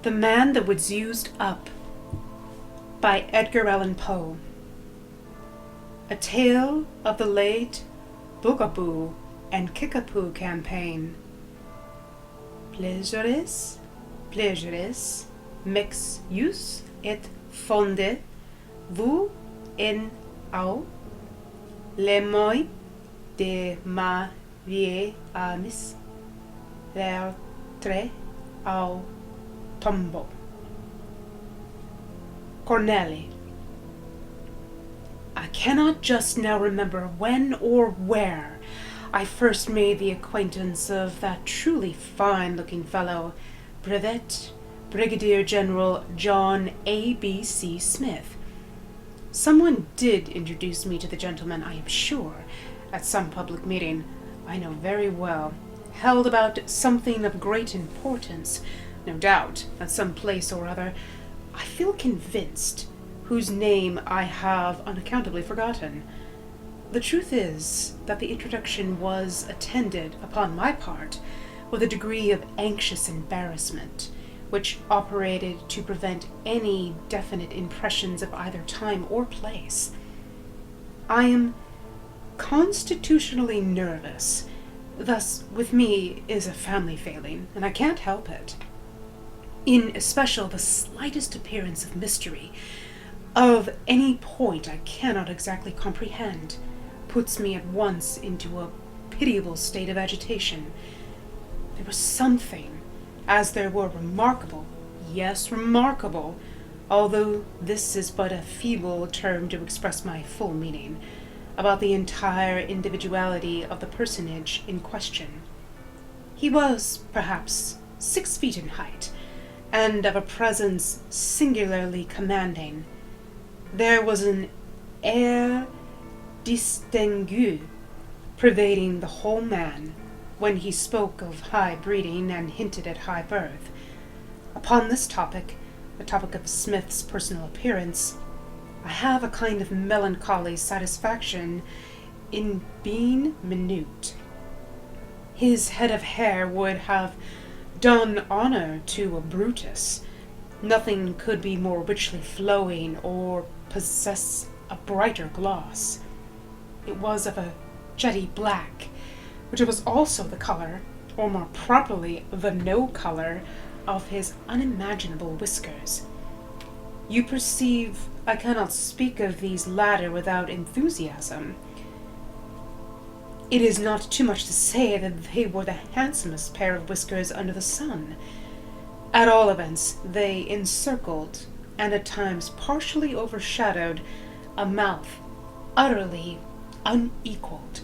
The Man That Was Used Up by Edgar Allan Poe. A tale of the late Bugaboo and Kickapoo campaign. Plagiaris, mix use et fonde, vous en au, le moi de ma vie amis, l'autre au tombeau. Corneille. I cannot just now remember when or where I first made the acquaintance of that truly fine-looking fellow, Brevet Brigadier General John A.B.C. Smith. Someone did introduce me to the gentleman, I am sure, at some public meeting, I know very well, held about something of great importance, no doubt, at some place or other, I feel convinced, whose name I have unaccountably forgotten. The truth is that the introduction was attended, upon my part, with a degree of anxious embarrassment, which operated to prevent any definite impressions of either time or place. I am constitutionally nervous. Thus, with me is a family failing, and I can't help it. In especial, the slightest appearance of mystery, of any point I cannot exactly comprehend, puts me at once into a pitiable state of agitation. There was something, as there were remarkable, yes, remarkable, although this is but a feeble term to express my full meaning, about the entire individuality of the personage in question. He was, perhaps, 6 feet in height, and of a presence singularly commanding. There was an air distingué pervading the whole man, when he spoke of high breeding and hinted at high birth. Upon this topic, the topic of Smith's personal appearance, I have a kind of melancholy satisfaction in being minute. His head of hair would have done honor to a Brutus. Nothing could be more richly flowing or possess a brighter gloss. It was of a jetty black, which was also the color, or more properly the no color, of his unimaginable whiskers. You perceive I cannot speak of these latter without enthusiasm. It is not too much to say that they were the handsomest pair of whiskers under the sun. At all events, they encircled, and at times partially overshadowed, a mouth utterly unequaled.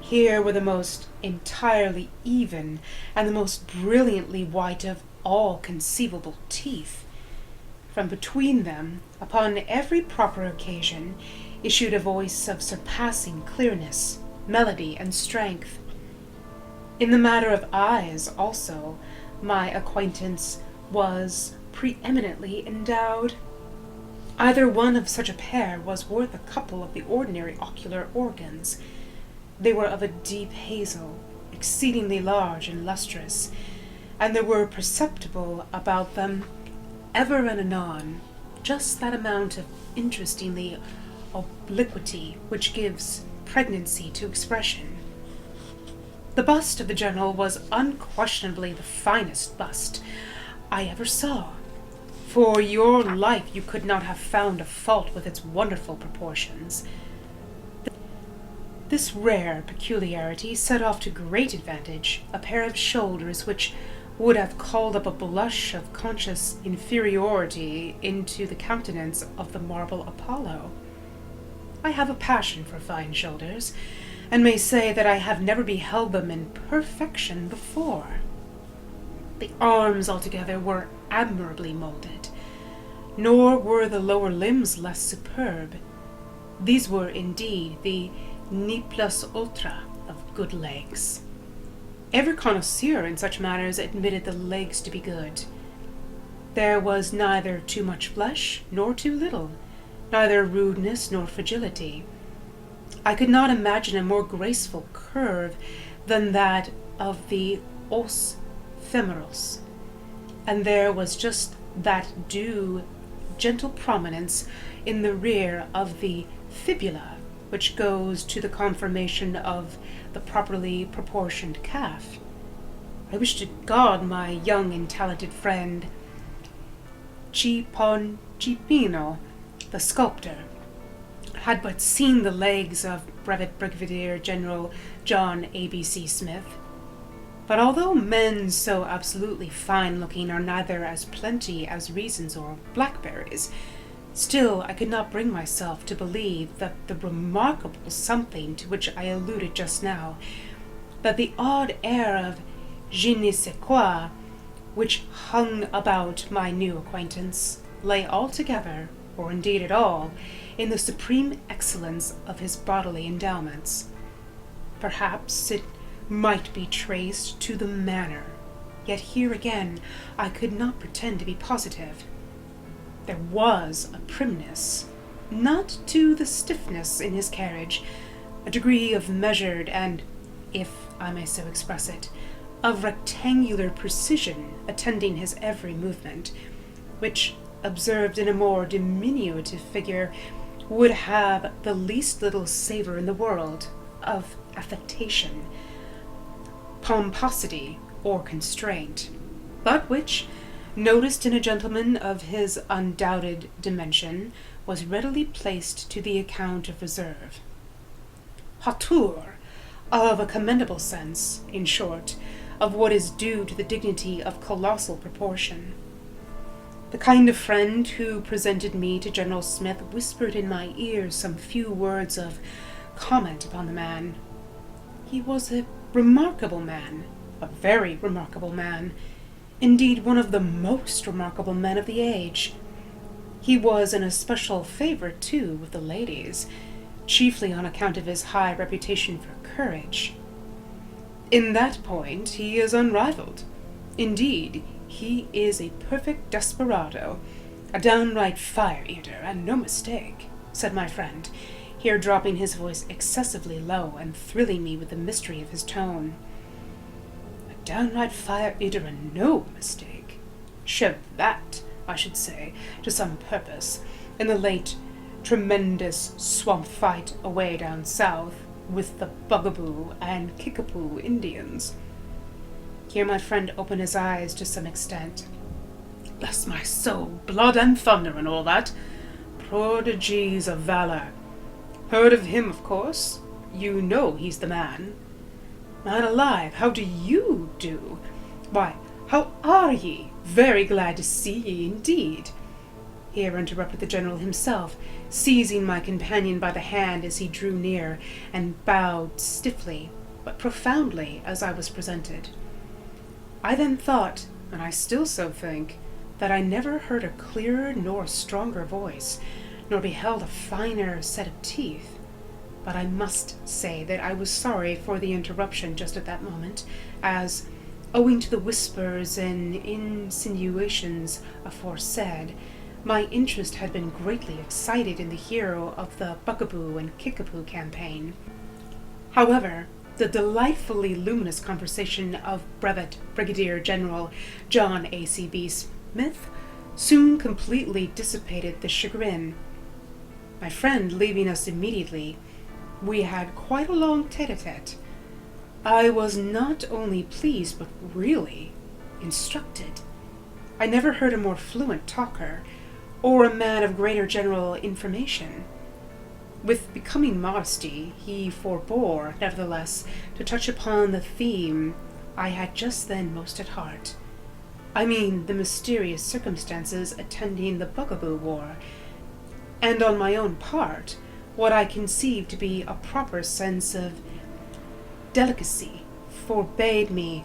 Here were the most entirely even and the most brilliantly white of all conceivable teeth. From between them, upon every proper occasion, issued a voice of surpassing clearness, melody, and strength. In the matter of eyes, also, my acquaintance was preeminently endowed. Either one of such a pair was worth a couple of the ordinary ocular organs. They were of a deep hazel, exceedingly large and lustrous, and there were perceptible about them, ever and anon, just that amount of interestingly obliquity which gives pregnancy to expression. The bust of the general was unquestionably the finest bust I ever saw. For your life you could not have found a fault with its wonderful proportions. This rare peculiarity set off to great advantage a pair of shoulders which would have called up a blush of conscious inferiority into the countenance of the marble Apollo. I have a passion for fine shoulders, and may say that I have never beheld them in perfection before. The arms altogether were admirably moulded, nor were the lower limbs less superb. These were indeed the ne plus ultra of good legs. Every connoisseur in such matters admitted the legs to be good. There was neither too much flesh nor too little, neither rudeness nor fragility. I could not imagine a more graceful curve than that of the os femoris, and there was just that due, gentle prominence in the rear of the fibula which goes to the conformation of the properly proportioned calf. I wish to God my young and talented friend Cipino, the sculptor, had but seen the legs of Brevet Brigadier General John A.B.C. Smith. But although men so absolutely fine-looking are neither as plenty as raisins or blackberries, still I could not bring myself to believe that the remarkable something to which I alluded just now, that the odd air of je ne sais quoi which hung about my new acquaintance, lay altogether, or indeed at all, in the supreme excellence of his bodily endowments. Perhaps it might be traced to the manner, yet here again I could not pretend to be positive. There was a primness, not to the stiffness in his carriage, a degree of measured and, if I may so express it, of rectangular precision attending his every movement, which, observed in a more diminutive figure, would have the least little savour in the world of affectation, pomposity, or constraint, but which, noticed in a gentleman of his undoubted dimension, was readily placed to the account of reserve. Hauteur, of a commendable sense, in short, of what is due to the dignity of colossal proportion. The kind of friend who presented me to General Smith whispered in my ear some few words of comment upon the man. He was a remarkable man, a very remarkable man, indeed one of the most remarkable men of the age. He was an especial favourite, too, with the ladies, chiefly on account of his high reputation for courage. In that point he is unrivalled. Indeed, he is a perfect desperado, a downright fire-eater, and no mistake, said my friend, here dropping his voice excessively low and thrilling me with the mystery of his tone. A downright fire-eater and no mistake. Showed that, I should say, to some purpose, in the late tremendous swamp fight away down south with the Bugaboo and Kickapoo Indians. Here my friend opened his eyes to some extent. Bless my soul, blood and thunder and all that. Prodigies of valor. Heard of him, of course. You know he's the man. Man alive, how do you do? Why, how are ye? Very glad to see ye indeed. Here interrupted the general himself, seizing my companion by the hand as he drew near, and bowed stiffly, but profoundly, as I was presented. I then thought, and I still so think, that I never heard a clearer nor stronger voice, nor beheld a finer set of teeth. But I must say that I was sorry for the interruption just at that moment, as, owing to the whispers and insinuations aforesaid, my interest had been greatly excited in the hero of the Bugaboo and Kickapoo campaign. However, the delightfully luminous conversation of Brevet Brigadier General John A.C.B. Smith soon completely dissipated the chagrin. My friend leaving us immediately, we had quite a long tete-a-tete. I was not only pleased, but really instructed. I never heard a more fluent talker, or a man of greater general information. With becoming modesty, he forbore, nevertheless, to touch upon the theme I had just then most at heart. I mean the mysterious circumstances attending the Bugaboo War, and on my own part, what I conceived to be a proper sense of delicacy forbade me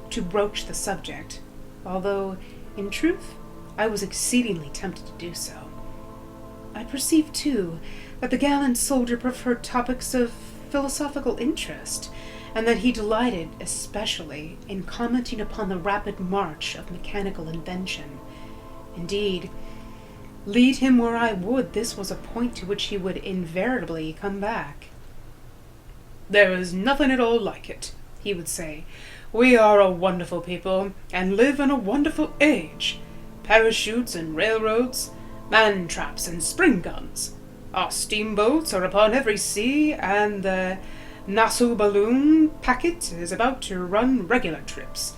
to broach the subject, although, in truth, I was exceedingly tempted to do so. I perceived, too, that the gallant soldier preferred topics of philosophical interest, and that he delighted especially in commenting upon the rapid march of mechanical invention. Indeed, lead him where I would, this was a point to which he would invariably come back. "There is nothing at all like it," he would say, We are a wonderful people, and live in a wonderful age. Parachutes and railroads, man-traps and spring guns. Our steamboats are upon every sea, and the Nassau balloon packet is about to run regular trips.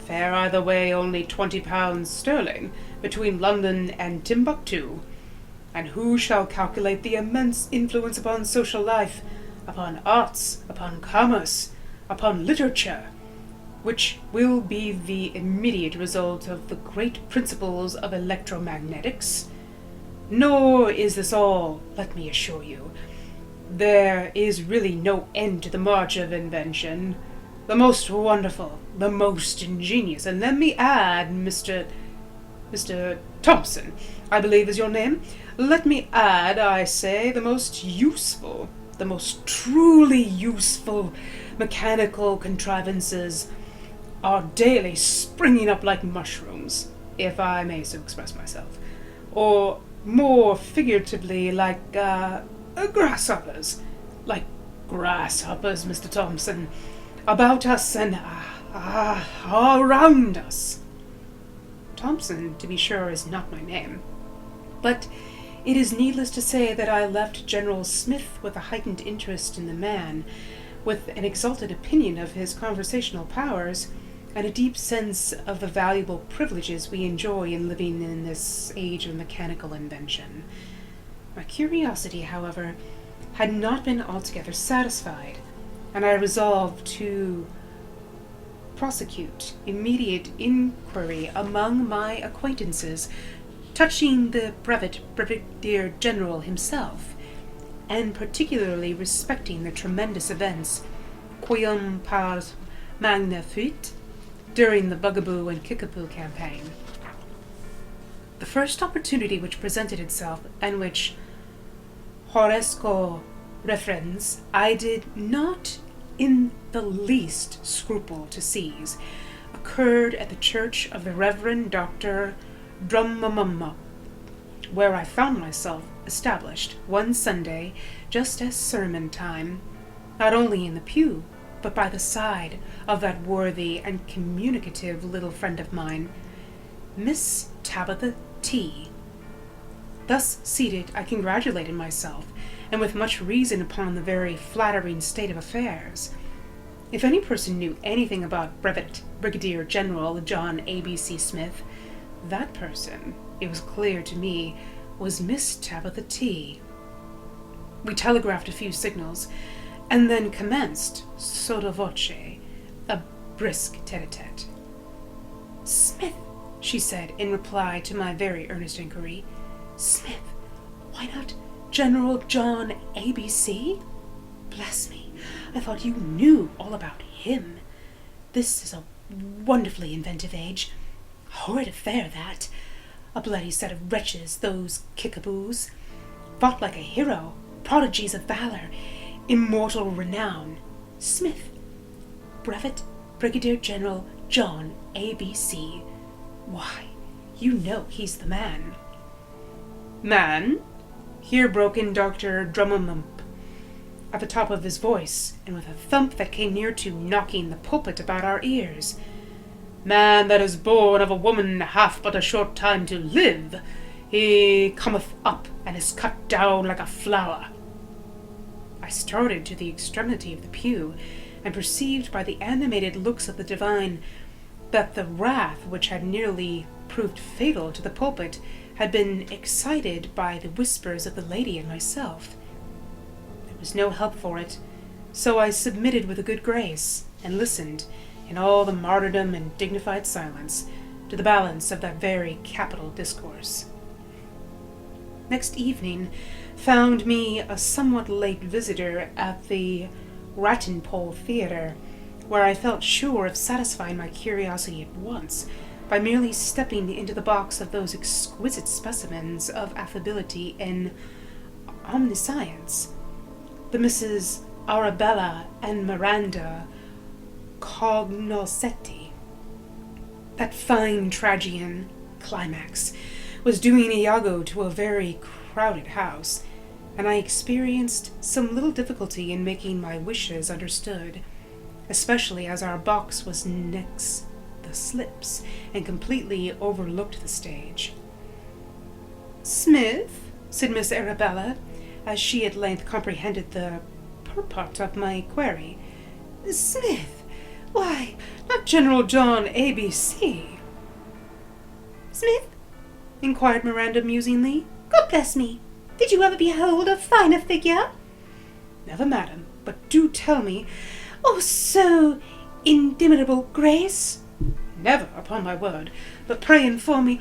Fare either way only £20 sterling between London and Timbuktu. And who shall calculate the immense influence upon social life, upon arts, upon commerce, upon literature, which will be the immediate result of the great principles of electromagnetics? Nor is this all, let me assure you. There is really no end to the march of invention. The most wonderful, the most ingenious, and let me add, Mr. Thompson, I believe is your name. Let me add, I say, the most useful, the most truly useful mechanical contrivances are daily springing up like mushrooms, if I may so express myself, or more figuratively like grasshoppers, Mr. Thompson, about us and around us. Thompson, to be sure, is not my name, but it is needless to say that I left General Smith with a heightened interest in the man, with an exalted opinion of his conversational powers, and a deep sense of the valuable privileges we enjoy in living in this age of mechanical invention. My curiosity, however, had not been altogether satisfied, and I resolved to prosecute immediate inquiry among my acquaintances touching the brevet brigadier general himself, and particularly respecting the tremendous events quium pars magna fuit during the Bugaboo and Kickapoo campaign. The first opportunity which presented itself, and which Horresco referens, I did not in the least scruple to seize, occurred at the church of the Reverend Dr. Drummumma, where I found myself established one Sunday just as sermon time, not only in the pew, but by the side of that worthy and communicative little friend of mine, Miss Tabitha T. Thus seated, I congratulated myself, and with much reason, upon the very flattering state of affairs. If any person knew anything about Brevet Brigadier General John A.B.C. Smith, that person, it was clear to me, was Miss Tabitha T. We telegraphed a few signals, and then commenced, sotto voce, a brisk tete-a-tete. "Smith," she said, in reply to my very earnest inquiry, "Smith, why not General John A.B.C.? Bless me, I thought you knew all about him. This is a wonderfully inventive age. Horrid affair, that. A bloody set of wretches, those Kickaboos. Fought like a hero, prodigies of valor, immortal renown. Smith, Brevet Brigadier General John A.B.C. Why, you know he's the man." "Man?" here broke in Dr. Drummump, at the top of his voice, and with a thump that came near to knocking the pulpit about our ears. "Man that is born of a woman hath but a short time to live. He cometh up, and is cut down like a flower." I started to the extremity of the pew, and perceived by the animated looks of the divine that the wrath which had nearly proved fatal to the pulpit had been excited by the whispers of the lady and myself. There was no help for it, so I submitted with a good grace, and listened, in all the martyrdom and dignified silence, to the balance of that very capital discourse. Next evening found me a somewhat late visitor at the Rattenpole Theatre, where I felt sure of satisfying my curiosity at once, by merely stepping into the box of those exquisite specimens of affability and omniscience, the Misses Arabella and Miranda Cognoscetti. That fine tragedian, Climax, was doing Iago to a very crowded house, and I experienced some little difficulty in making my wishes understood. especially as our box was next the slips and completely overlooked the stage. "Smith," said Miss Arabella, as she at length comprehended the purport of my query. "Smith? Why, not General John ABC." "Smith?" inquired Miranda musingly. "God bless me! Did you ever behold a finer figure?" "Never, madam, but do tell me—" "Oh, so inimitable grace?" "Never, upon my word, but pray inform me—"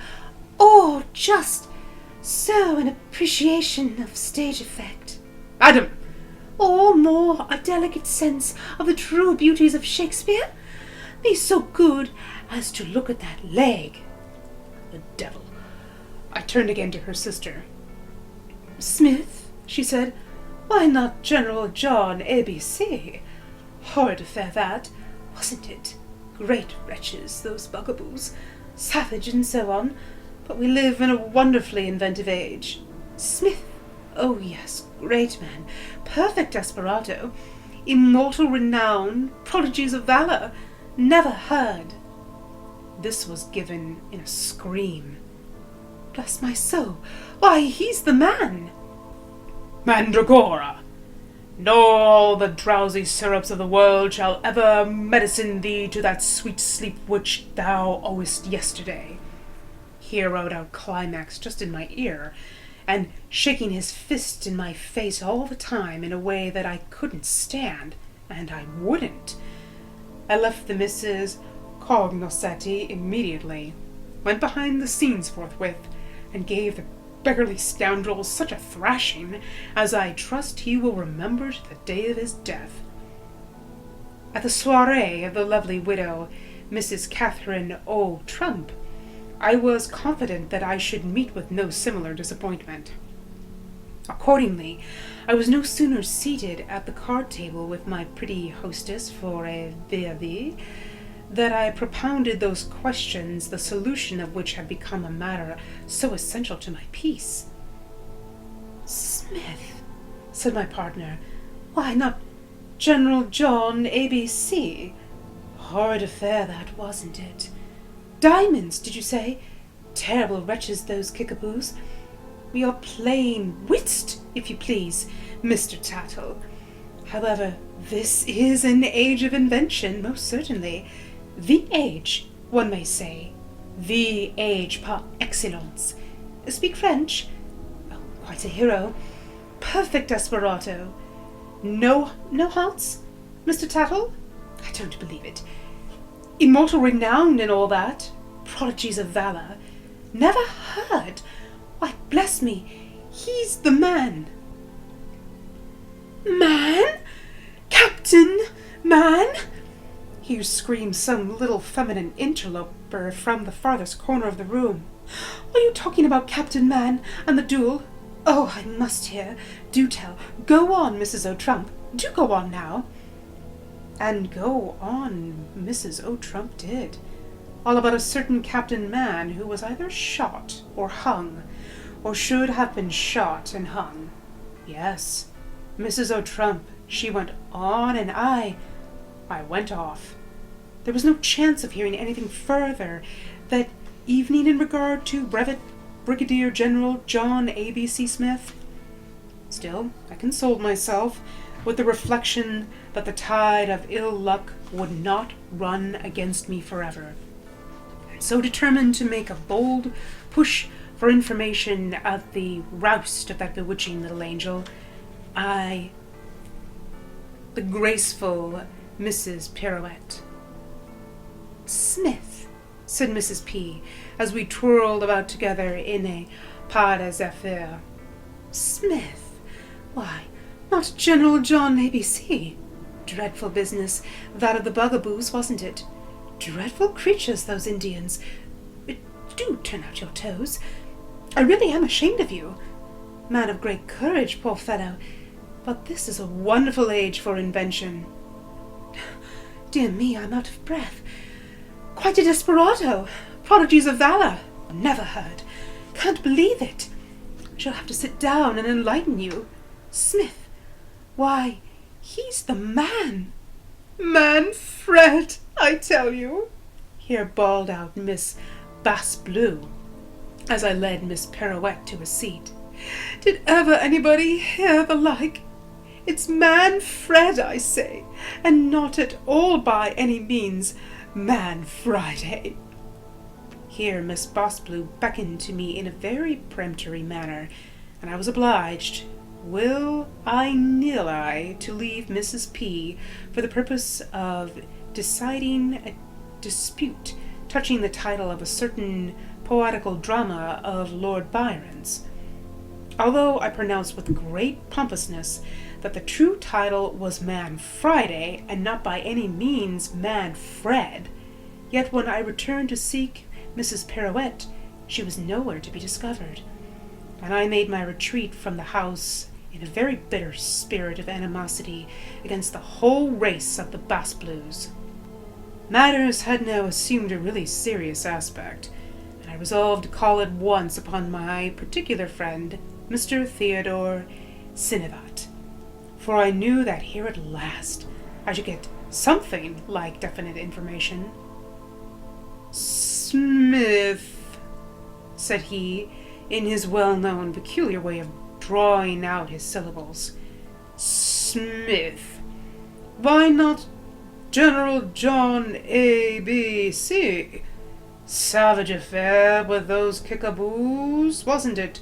"Oh, just so an appreciation of stage effect." "Madam!" "Or more a delicate sense of the true beauties of Shakespeare? Be so good as to look at that leg." The devil! I turned again to her sister. "Smith," she said, "why not General John ABC? Horrid affair that, wasn't it? Great wretches, those bugaboos, savage and so on, but we live in a wonderfully inventive age. Smith, oh yes, great man, perfect desperado, immortal renown, prodigies of valor, never heard." This was given in a scream. "Bless my soul, why, he's the man!" "Mandragora! Nor all the drowsy syrups of the world shall ever medicine thee to that sweet sleep which thou owest yesterday." Here wrote out climax just in my ear, and shaking his fist in my face all the time in a way that I couldn't stand, and I wouldn't. I left the Mrs. Cognoscetti immediately, went behind the scenes forthwith, and gave the beggarly scoundrel such a thrashing as I trust he will remember to the day of his death. At the soirée of the lovely widow, Mrs. Catherine O. Trump, I was confident that I should meet with no similar disappointment. Accordingly, I was no sooner seated at the card table with my pretty hostess for a verre that I propounded those questions, the solution of which had become a matter so essential to my peace. "Smith," said my partner, "why not General John ABC? Horrid affair that, wasn't it? Diamonds, did you say? Terrible wretches, those kickaboos. We are plain whist, if you please, Mr. Tattle. However, this is an age of invention, most certainly. The age, one may say. The age par excellence. Speak French? Oh, quite a hero. Perfect desperado. No hearts, Mr. Tattle? I don't believe it. Immortal renown and all that. Prodigies of valor. Never heard. Why, bless me, he's the man." "Man? Captain Man?" Here screamed some little feminine interloper from the farthest corner of the room. "Are you talking about Captain Man and the duel? Oh, I must hear. Do tell. Go on, Mrs. O'Trump. Do go on now." And go on Mrs. O'Trump did. All about a certain Captain Man who was either shot or hung, or should have been shot and hung. Yes, Mrs. O'Trump, she went on, and I went off. There was no chance of hearing anything further that evening in regard to Brevet Brigadier General John A.B.C. Smith. Still, I consoled myself with the reflection that the tide of ill luck would not run against me forever, and so determined to make a bold push for information at the roust of that bewitching little angel, the graceful Mrs. Pirouette. "Smith," said Mrs. P., as we twirled about together in a pas des affaires. "Smith? Why, not General John ABC? Dreadful business, that of the bugaboos, wasn't it? Dreadful creatures, those Indians. Do turn out your toes. I really am ashamed of you. Man of great courage, poor fellow. But this is a wonderful age for invention. Dear me, I'm out of breath. Quite a desperado. Prodigies of valor. Never heard. Can't believe it. I shall have to sit down and enlighten you. Smith. Why, he's the man." Man Fred, I tell you, here bawled out Miss Bass Blue, as I led Miss Pirouette to a seat. Did ever anybody hear the like? It's Man Fred, I say, and not at all by any means Man Friday. Here Miss Bossblue beckoned to me in a very peremptory manner, and I was obliged, will-I-nil I, to leave Mrs. P for the purpose of deciding a dispute touching the title of a certain poetical drama of Lord Byron's. Although I pronounced with great pompousness that the true title was Man Friday, and not by any means Man Fred, yet when I returned to seek Mrs. Pirouette, she was nowhere to be discovered, and I made my retreat from the house in a very bitter spirit of animosity against the whole race of the Bass Blues. Matters had now assumed a really serious aspect, and I resolved to call at once upon my particular friend, Mr. Theodore Syndicate, for I knew that here at last I should get something like definite information. Smith, said he, in his well-known peculiar way of drawing out his syllables. Smith. Why not General John A.B.C.? Savage affair with those kickaboos, wasn't it?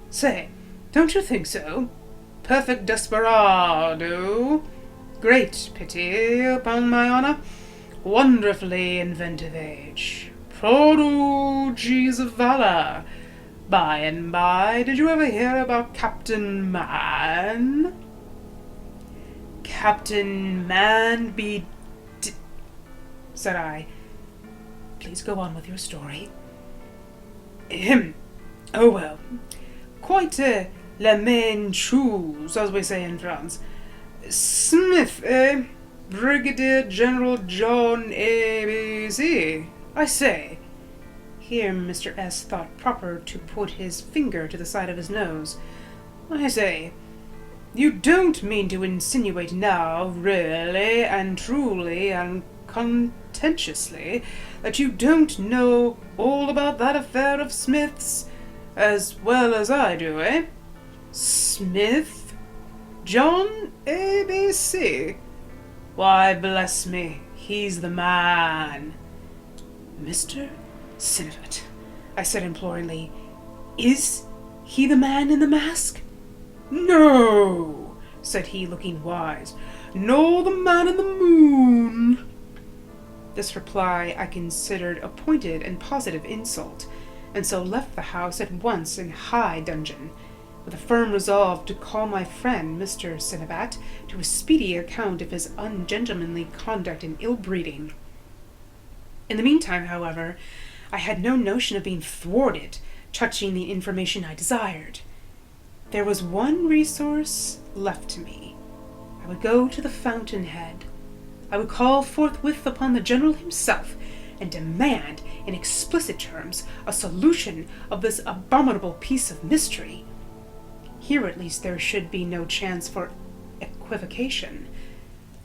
Say, don't you think so? Perfect desperado. Great pity, upon my honour. Wonderfully inventive age. Prodigies of valor. By and by, did you ever hear about Captain Man? Captain Man be... said I. Please go on with your story. Oh well. Quite la main chose, as we say in France. Smith, Brigadier General John A.B.C. I say. Here Mr. S. thought proper to put his finger to the side of his nose. I say, you don't mean to insinuate now, really and truly and contentiously, that you don't know all about that affair of Smith's as well as I do, eh? Smith? John A.B.C.? Why, bless me, he's the man. Mr. Syndicate, I said imploringly, is he the man in the mask? No, said he, looking wise, nor the man in the moon. This reply I considered a pointed and positive insult, and so left the house at once in high dudgeon, with a firm resolve to call my friend Mr. Syndicate to a speedy account of his ungentlemanly conduct and ill-breeding. In the meantime, however, I had no notion of being thwarted touching the information I desired. There was one resource left to me. I would go to the fountainhead. I would call forthwith upon the General himself, and demand, in explicit terms, a solution of this abominable piece of mystery. Here at least there should be no chance for equivocation.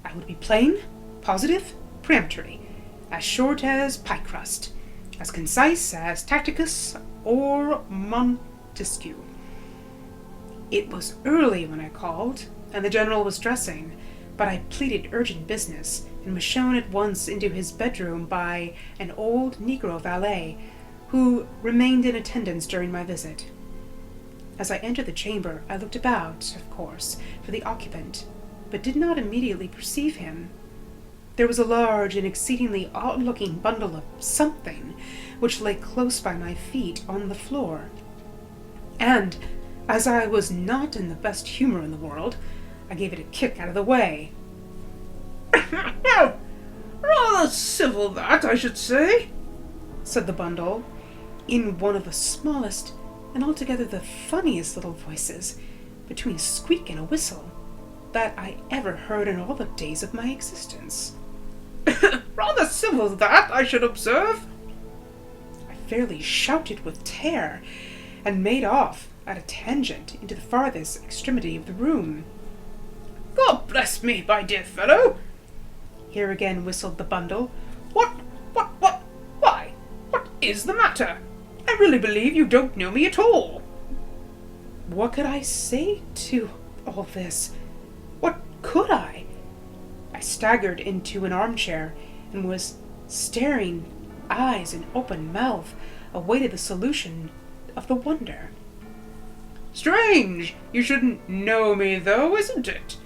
I would be plain, positive, peremptory, as short as pie crust, as concise as Tacticus or Montesquieu. It was early when I called, and the General was dressing, but I pleaded urgent business, and was shown at once into his bedroom by an old Negro valet, who remained in attendance during my visit. As I entered the chamber, I looked about, of course, for the occupant, but did not immediately perceive him. There was a large and exceedingly odd-looking bundle of something, which lay close by my feet on the floor, and, as I was not in the best humor in the world, I gave it a kick out of the way. Rather civil that, I should say, said the bundle, in one of the smallest and altogether the funniest little voices, between a squeak and a whistle, that I ever heard in all the days of my existence. Rather civil that, I should observe. I fairly shouted with terror, and made off at a tangent into the farthest extremity of the room. God bless me, my dear fellow! Here again whistled the bundle. Why? What is the matter? I really believe you don't know me at all. What could I say to all this? What could I? I staggered into an armchair and was staring, eyes and open mouth, awaited the solution of the wonder. Strange! You shouldn't know me, though, isn't it?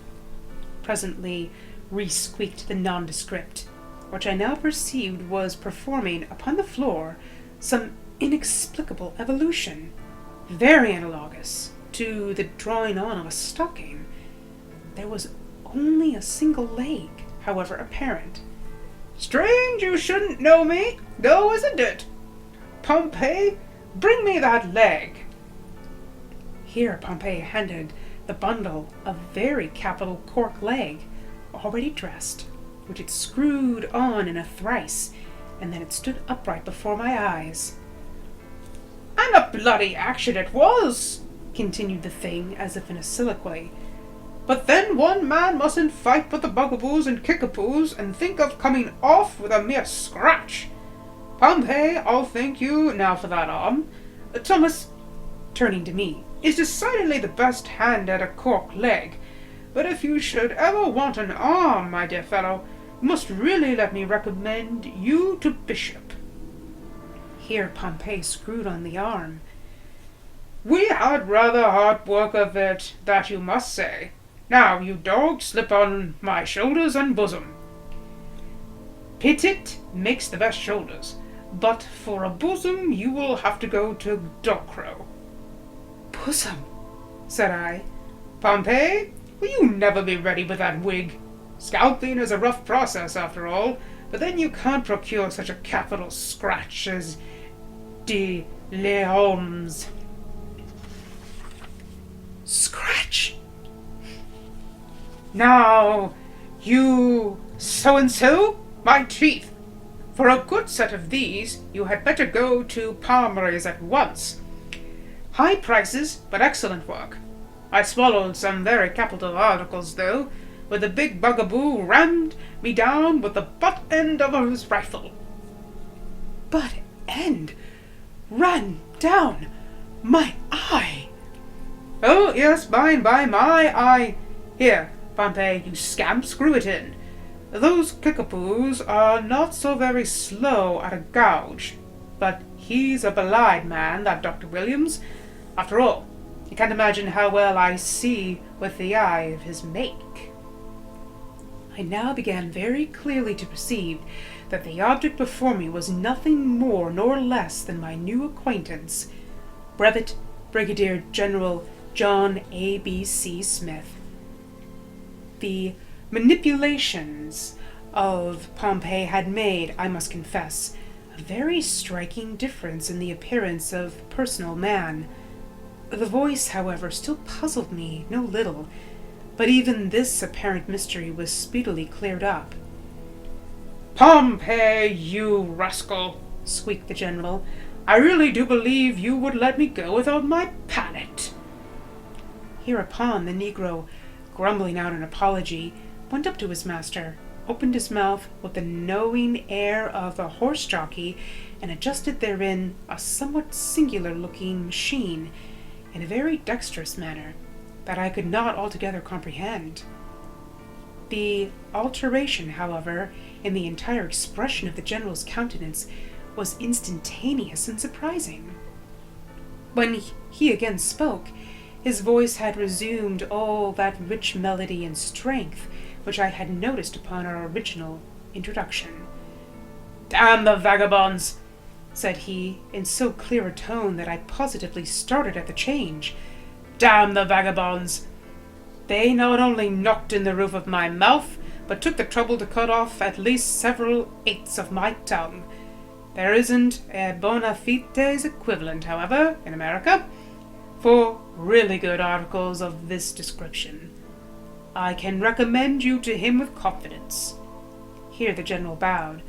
Presently re-squeaked the nondescript, which I now perceived was performing upon the floor some inexplicable evolution, very analogous to the drawing on of a stocking. There was only a single leg, however, apparent. Strange you shouldn't know me, though, isn't it? Pompey, bring me that leg. Here Pompey handed the bundle a very capital cork leg, already dressed, which it screwed on in a thrice, and then it stood upright before my eyes. And a bloody action it was, continued the thing as if in a soliloquy. But then one man mustn't fight with the bugaboos and kickapoos and think of coming off with a mere scratch. Pompey, I'll thank you now for that arm. Thomas, turning to me, is decidedly the best hand at a cork leg, but if you should ever want an arm, my dear fellow, you must really let me recommend you to Bishop. Here Pompey screwed on the arm. We had rather hard work of it, that you must say. Now, you dog, slip on my shoulders and bosom. Petit makes the best shoulders, but for a bosom you will have to go to Docro. Bosom, said I. Pompey, will you never be ready with that wig? Scalping is a rough process, after all, but then you can't procure such a capital scratch as de Leon's. Scratch? Now, you so-and-so, my teeth. For a good set of these, you had better go to Palmera's at once. High prices, but excellent work. I swallowed some very capital articles, though, where the big bugaboo rammed me down with the butt end of his rifle. Butt end? Ran down my eye? Oh, yes, by and by, my eye. Here, Pompey, you scamp, screw it in. Those kickapoos are not so very slow at a gouge, but he's a belied man, that Dr. Williams. After all, you can't imagine how well I see with the eye of his make. I now began very clearly to perceive that the object before me was nothing more nor less than my new acquaintance, Brevet Brigadier General John A.B.C. Smith. The manipulations of Pompey had made, I must confess, a very striking difference in the appearance of personal man. The voice, however, still puzzled me no little, but even this apparent mystery was speedily cleared up. Pompey, you rascal, squeaked the general, I really do believe you would let me go without my palate. Hereupon the negro, grumbling out an apology, went up to his master, opened his mouth with the knowing air of a horse jockey, and adjusted therein a somewhat singular-looking machine, in a very dexterous manner, that I could not altogether comprehend. The alteration, however, in the entire expression of the general's countenance was instantaneous and surprising. When he again spoke, his voice had resumed all that rich melody and strength which I had noticed upon our original introduction. Damn the vagabonds, said he, in so clear a tone that I positively started at the change. Damn the vagabonds! They not only knocked in the roof of my mouth, but took the trouble to cut off at least several eighths of my tongue. There isn't a bona fides equivalent, however, in America, for really good articles of this description. I can recommend you to him with confidence. Here the general bowed,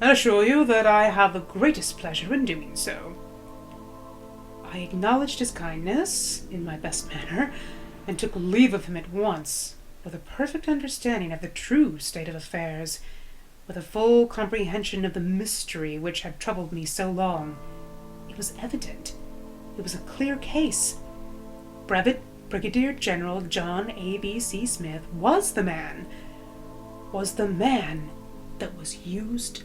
and assure you that I have the greatest pleasure in doing so. I acknowledged his kindness in my best manner, and took leave of him at once, with a perfect understanding of the true state of affairs, with a full comprehension of the mystery which had troubled me so long. It was evident. It was a clear case. Brevet Brigadier General John A.B.C. Smith was the man that was used